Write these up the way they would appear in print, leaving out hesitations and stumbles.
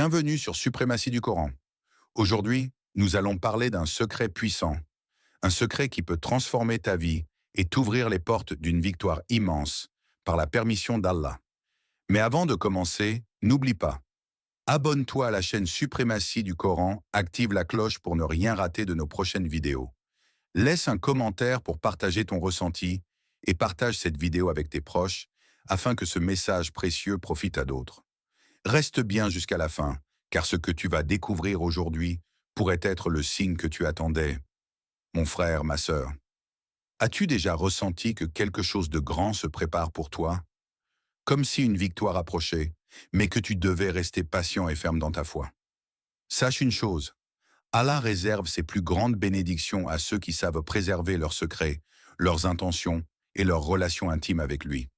Bienvenue sur Suprématie du Coran. Aujourd'hui, nous allons parler d'un secret puissant, un secret qui peut transformer ta vie et t'ouvrir les portes d'une victoire immense par la permission d'Allah. Mais avant de commencer, n'oublie pas, abonne-toi à la chaîne Suprématie du Coran, active la cloche pour ne rien rater de nos prochaines vidéos. Laisse un commentaire pour partager ton ressenti et partage cette vidéo avec tes proches afin que ce message précieux profite à d'autres. Reste bien jusqu'à la fin, car ce que tu vas découvrir aujourd'hui pourrait être le signe que tu attendais. Mon frère, ma sœur, as-tu déjà ressenti que quelque chose de grand se prépare pour toi? Comme si une victoire approchait, mais que tu devais rester patient et ferme dans ta foi. Sache une chose, Allah réserve ses plus grandes bénédictions à ceux qui savent préserver leurs secrets, leurs intentions et leurs relations intimes avec lui.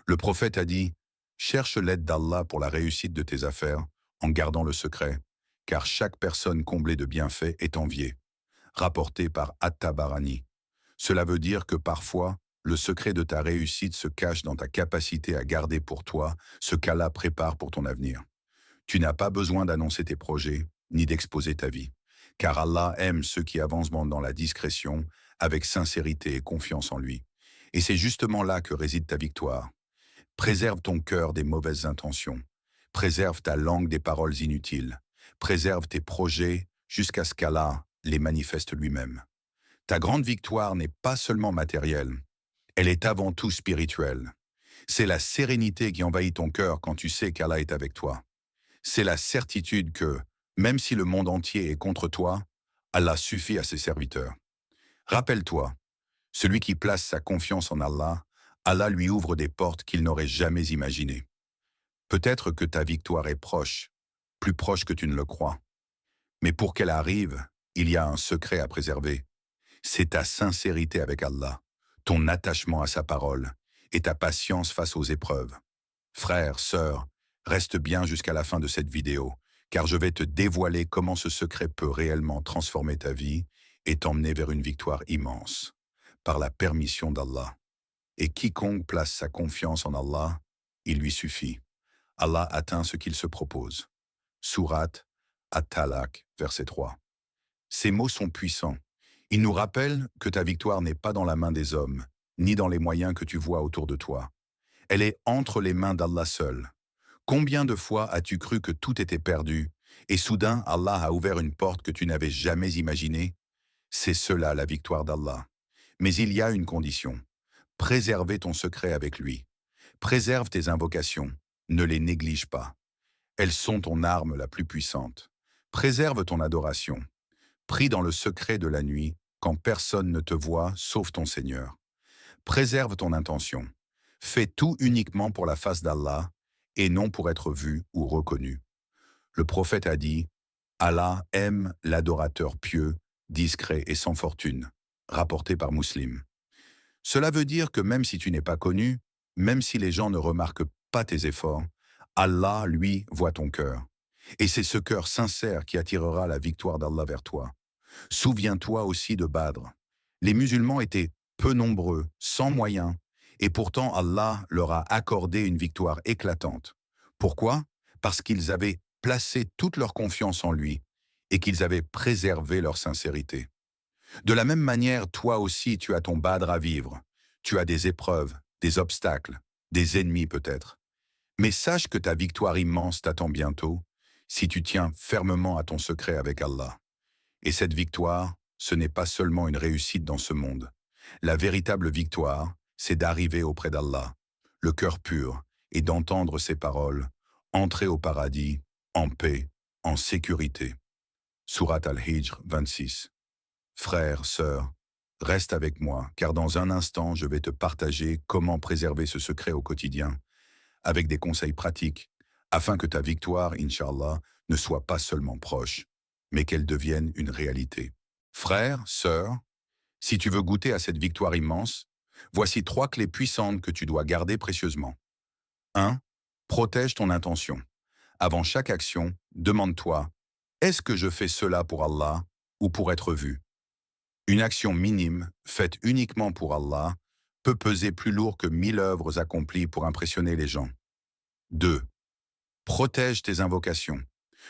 Le prophète a dit, « Cherche l'aide d'Allah pour la réussite de tes affaires en gardant le secret, car chaque personne comblée de bienfaits est enviée. » Rapporté par At-Tabarani. Cela veut dire que parfois, le secret de ta réussite se cache dans ta capacité à garder pour toi ce qu'Allah prépare pour ton avenir. Tu n'as pas besoin d'annoncer tes projets, ni d'exposer ta vie, car Allah aime ceux qui avancent dans la discrétion, avec sincérité et confiance en lui. Et c'est justement là que réside ta victoire. Préserve ton cœur des mauvaises intentions. Préserve ta langue des paroles inutiles. Préserve tes projets jusqu'à ce qu'Allah les manifeste lui-même. Ta grande victoire n'est pas seulement matérielle, elle est avant tout spirituelle. C'est la sérénité qui envahit ton cœur quand tu sais qu'Allah est avec toi. C'est la certitude que, même si le monde entier est contre toi, Allah suffit à ses serviteurs. Rappelle-toi, celui qui place sa confiance en Allah, Allah lui ouvre des portes qu'il n'aurait jamais imaginées. Peut-être que ta victoire est proche, plus proche que tu ne le crois. Mais pour qu'elle arrive, il y a un secret à préserver. C'est ta sincérité avec Allah, ton attachement à sa parole et ta patience face aux épreuves. Frère, sœur, reste bien jusqu'à la fin de cette vidéo, car je vais te dévoiler comment ce secret peut réellement transformer ta vie et t'emmener vers une victoire immense, par la permission d'Allah. Et quiconque place sa confiance en Allah, il lui suffit. Allah atteint ce qu'il se propose. Sourate At-Talaq, verset 3. Ces mots sont puissants. Ils nous rappellent que ta victoire n'est pas dans la main des hommes, ni dans les moyens que tu vois autour de toi. Elle est entre les mains d'Allah seul. Combien de fois as-tu cru que tout était perdu, et soudain Allah a ouvert une porte que tu n'avais jamais imaginée? C'est cela la victoire d'Allah. Mais il y a une condition. Préserver ton secret avec lui. Préserve tes invocations. Ne les néglige pas. Elles sont ton arme la plus puissante. Préserve ton adoration. Prie dans le secret de la nuit, quand personne ne te voit sauf ton Seigneur. Préserve ton intention. Fais tout uniquement pour la face d'Allah et non pour être vu ou reconnu. Le prophète a dit, « Allah aime l'adorateur pieux, discret et sans fortune », rapporté par Muslim. Cela veut dire que même si tu n'es pas connu, même si les gens ne remarquent pas tes efforts, Allah, lui, voit ton cœur. Et c'est ce cœur sincère qui attirera la victoire d'Allah vers toi. Souviens-toi aussi de Badr. Les musulmans étaient peu nombreux, sans moyens, et pourtant Allah leur a accordé une victoire éclatante. Pourquoi? Parce qu'ils avaient placé toute leur confiance en lui et qu'ils avaient préservé leur sincérité. De la même manière, toi aussi, tu as ton Badr à vivre. Tu as des épreuves, des obstacles, des ennemis peut-être. Mais sache que ta victoire immense t'attend bientôt si tu tiens fermement à ton secret avec Allah. Et cette victoire, ce n'est pas seulement une réussite dans ce monde. La véritable victoire, c'est d'arriver auprès d'Allah, le cœur pur, et d'entendre ses paroles, entrer au paradis, en paix, en sécurité. Sourate Al-Hijr 26. Frère, sœur, reste avec moi, car dans un instant, je vais te partager comment préserver ce secret au quotidien, avec des conseils pratiques, afin que ta victoire, Inch'Allah, ne soit pas seulement proche, mais qu'elle devienne une réalité. Frère, sœur, si tu veux goûter à cette victoire immense, voici 3 clés puissantes que tu dois garder précieusement. 1. Protège ton intention. Avant chaque action, demande-toi, est-ce que je fais cela pour Allah ou pour être vu? Une action minime, faite uniquement pour Allah, peut peser plus lourd que 1000 œuvres accomplies pour impressionner les gens. 2. Protège tes invocations.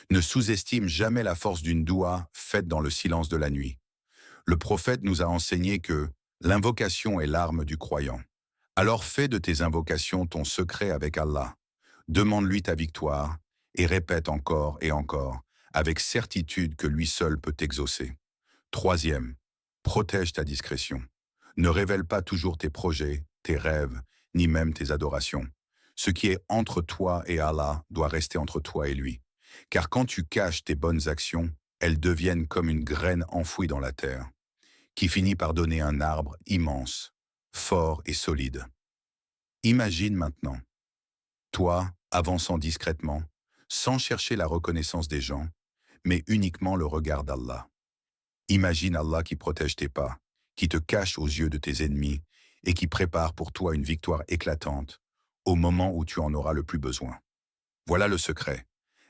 Ne sous-estime jamais la force d'une doua faite dans le silence de la nuit. Le prophète nous a enseigné que l'invocation est l'arme du croyant. Alors fais de tes invocations ton secret avec Allah. Demande-lui ta victoire et répète encore et encore, avec certitude que lui seul peut t'exaucer. Troisième, protège ta discrétion. Ne révèle pas toujours tes projets, tes rêves, ni même tes adorations. Ce qui est entre toi et Allah doit rester entre toi et lui. Car quand tu caches tes bonnes actions, elles deviennent comme une graine enfouie dans la terre, qui finit par donner un arbre immense, fort et solide. Imagine maintenant, toi, avançant discrètement, sans chercher la reconnaissance des gens, mais uniquement le regard d'Allah. Imagine Allah qui protège tes pas, qui te cache aux yeux de tes ennemis et qui prépare pour toi une victoire éclatante au moment où tu en auras le plus besoin. Voilà le secret.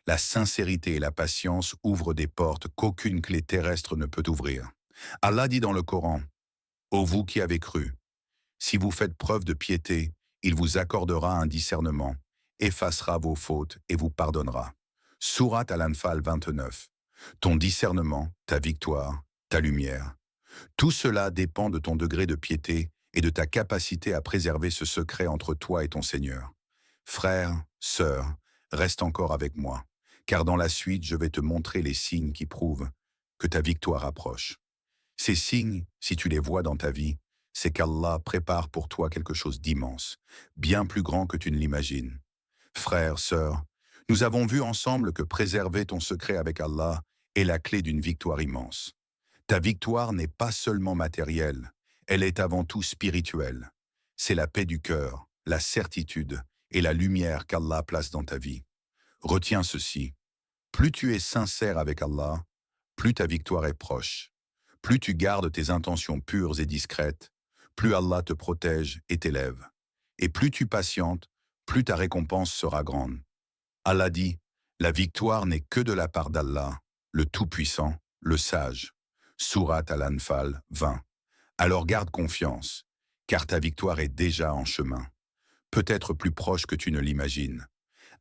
La sincérité et la patience ouvrent des portes qu'aucune clé terrestre ne peut ouvrir. Allah dit dans le Coran, ô vous qui avez cru, si vous faites preuve de piété, il vous accordera un discernement, effacera vos fautes et vous pardonnera. Sourate Al-Anfal 29. Ton discernement, ta victoire, ta lumière. Tout cela dépend de ton degré de piété et de ta capacité à préserver ce secret entre toi et ton Seigneur. Frère, sœur, reste encore avec moi, car dans la suite je vais te montrer les signes qui prouvent que ta victoire approche. Ces signes, si tu les vois dans ta vie, c'est qu'Allah prépare pour toi quelque chose d'immense, bien plus grand que tu ne l'imagines. Frère, sœur, nous avons vu ensemble que préserver ton secret avec Allah est la clé d'une victoire immense. Ta victoire n'est pas seulement matérielle, elle est avant tout spirituelle. C'est la paix du cœur, la certitude et la lumière qu'Allah place dans ta vie. Retiens ceci, plus tu es sincère avec Allah, plus ta victoire est proche. Plus tu gardes tes intentions pures et discrètes, plus Allah te protège et t'élève. Et plus tu patientes, plus ta récompense sera grande. Allah dit, la victoire n'est que de la part d'Allah, le Tout-Puissant, le Sage. Sourate Al-Anfal 20. Alors garde confiance, car ta victoire est déjà en chemin, peut-être plus proche que tu ne l'imagines.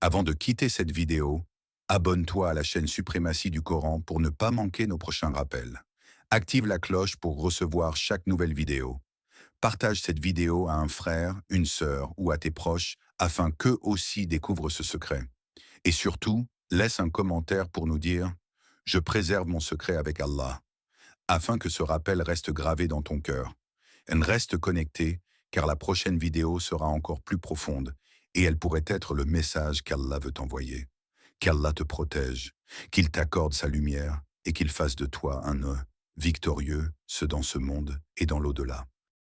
Avant de quitter cette vidéo, abonne-toi à la chaîne Suprématie du Coran pour ne pas manquer nos prochains rappels. Active la cloche pour recevoir chaque nouvelle vidéo. Partage cette vidéo à un frère, une sœur ou à tes proches afin qu'eux aussi découvrent ce secret. Et surtout, laisse un commentaire pour nous dire « Je préserve mon secret avec Allah » afin que ce rappel reste gravé dans ton cœur. Reste connecté car la prochaine vidéo sera encore plus profonde et elle pourrait être le message qu'Allah veut t'envoyer. Qu'Allah te protège, qu'il t'accorde sa lumière et qu'il fasse de toi un victorieux, ce dans ce monde et dans l'au-delà.